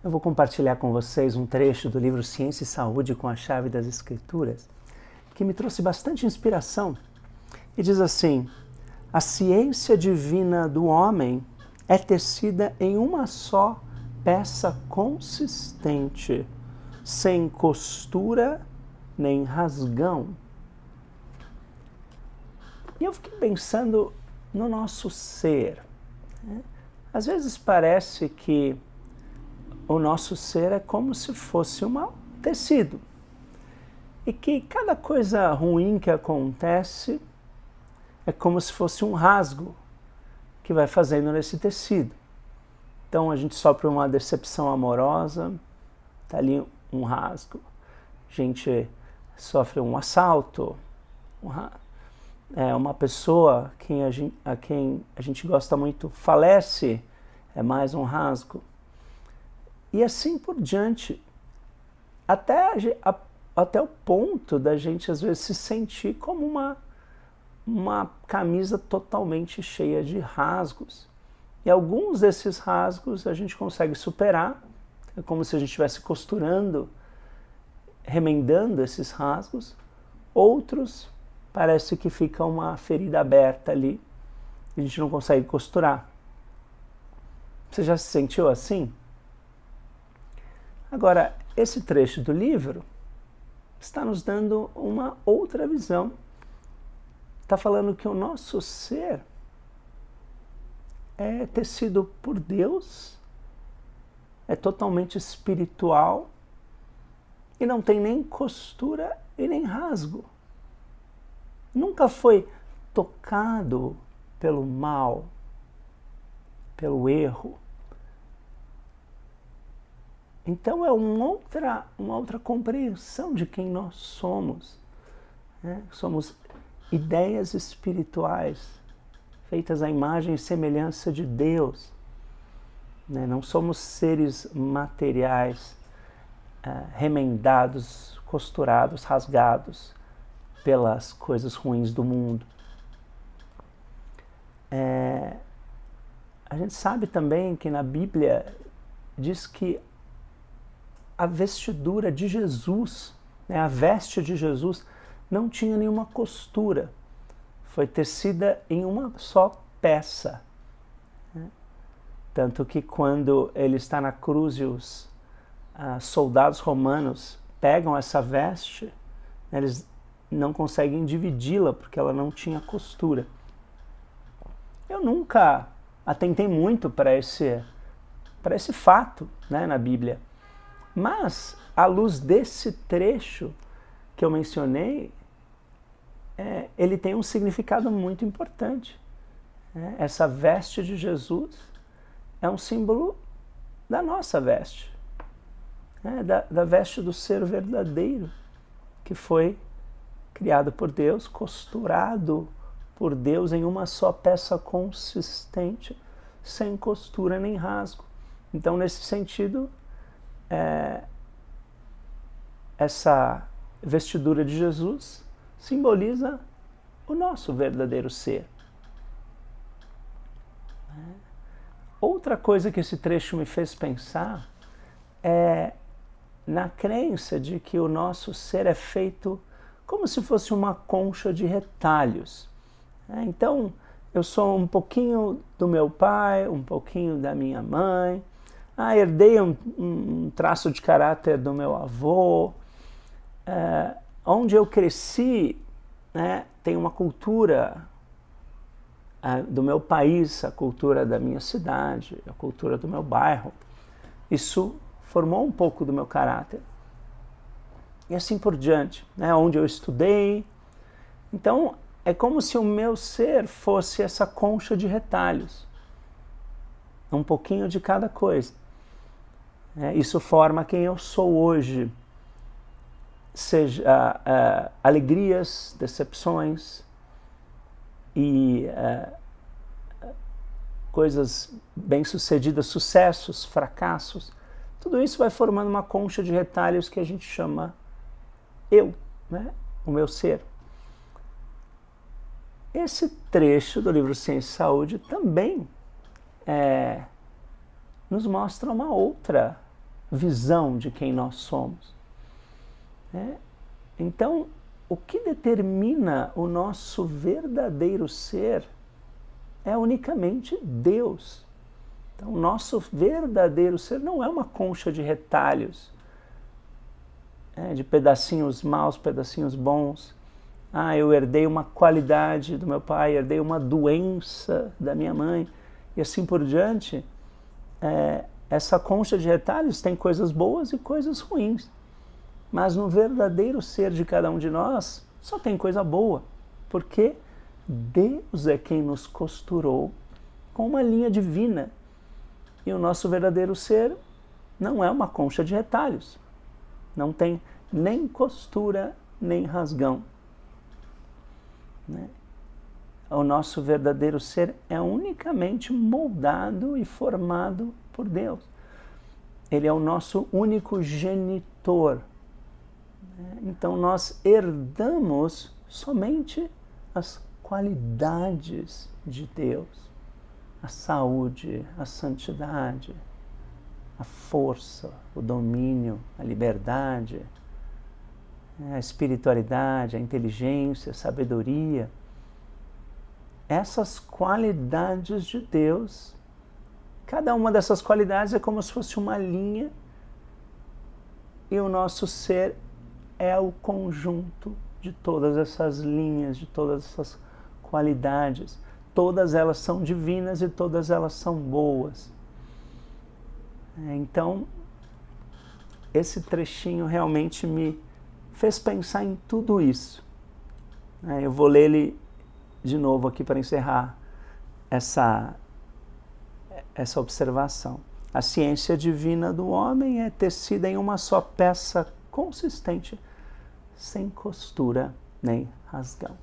Eu vou compartilhar com vocês um trecho do livro Ciência e Saúde com a Chave das Escrituras, que me trouxe bastante inspiração. E diz assim: a ciência divina do homem é tecida em uma só peça consistente, sem costura nem rasgão. E eu fiquei pensando no nosso ser. Às vezes parece que o nosso ser é como se fosse um tecido. E que cada coisa ruim que acontece é como se fosse um rasgo que vai fazendo nesse tecido. Então a gente sofre uma decepção amorosa, está ali um rasgo. A gente sofre um assalto, uma pessoa a quem a gente gosta muito falece, é mais um rasgo. E assim por diante, até o ponto da gente às vezes se sentir como uma camisa totalmente cheia de rasgos. E alguns desses rasgos a gente consegue superar, é como se a gente estivesse costurando, remendando esses rasgos. Outros parece que fica uma ferida aberta ali e a gente não consegue costurar. Você já se sentiu assim? Agora, esse trecho do livro está nos dando uma outra visão. Está falando que o nosso ser é tecido por Deus, é totalmente espiritual e não tem nem costura e nem rasgo. Nunca foi tocado pelo mal, pelo erro. Então é uma outra compreensão de quem nós somos. Somos ideias espirituais, feitas à imagem e semelhança de Deus. Não somos seres materiais, remendados, costurados, rasgados pelas coisas ruins do mundo. A gente sabe também que na Bíblia diz que a vestidura de Jesus, a veste de Jesus, não tinha nenhuma costura. Foi tecida em uma só peça. Tanto que quando ele está na cruz e os soldados romanos pegam essa veste, eles não conseguem dividi-la porque ela não tinha costura. Eu nunca atentei muito para esse fato, na Bíblia. Mas, à luz desse trecho que eu mencionei, ele tem um significado muito importante. Essa veste de Jesus é um símbolo da nossa veste, da veste do ser verdadeiro, que foi criado por Deus, costurado por Deus em uma só peça consistente, sem costura nem rasgo. Então, nesse sentido, essa vestidura de Jesus simboliza o nosso verdadeiro ser. Outra coisa que esse trecho me fez pensar é na crença de que o nosso ser é feito como se fosse uma concha de retalhos. Então, eu sou um pouquinho do meu pai, um pouquinho da minha mãe, herdei um traço de caráter do meu avô. Onde eu cresci, tem uma cultura do meu país, a cultura da minha cidade, a cultura do meu bairro. Isso formou um pouco do meu caráter. E assim por diante, onde eu estudei. Então, é como se o meu ser fosse essa concha de retalhos. Um pouquinho de cada coisa. Isso forma quem eu sou hoje. Seja alegrias, decepções e coisas bem-sucedidas, sucessos, fracassos. Tudo isso vai formando uma concha de retalhos que a gente chama eu, o meu ser. Esse trecho do livro Ciência e Saúde também nos mostra uma outra visão de quem nós somos. Então, o que determina o nosso verdadeiro ser é unicamente Deus. Então, o nosso verdadeiro ser não é uma concha de retalhos, de pedacinhos maus, pedacinhos bons. Eu herdei uma qualidade do meu pai, herdei uma doença da minha mãe, e assim por diante. Essa concha de retalhos tem coisas boas e coisas ruins. Mas no verdadeiro ser de cada um de nós, só tem coisa boa. Porque Deus é quem nos costurou com uma linha divina. E o nosso verdadeiro ser não é uma concha de retalhos. Não tem nem costura, nem rasgão. O nosso verdadeiro ser é unicamente moldado e formado por Deus. Ele é o nosso único genitor. Então nós herdamos somente as qualidades de Deus. A saúde, a santidade, a força, o domínio, a liberdade, a espiritualidade, a inteligência, a sabedoria. Essas qualidades de Deus, cada uma dessas qualidades é como se fosse uma linha, e o nosso ser é o conjunto de todas essas linhas, de todas essas qualidades. Todas elas são divinas e todas elas são boas. Então, esse trechinho realmente me fez pensar em tudo isso. Eu vou ler ele de novo aqui para encerrar essa observação. A ciência divina do homem é tecida em uma só peça consistente, sem costura nem rasgão.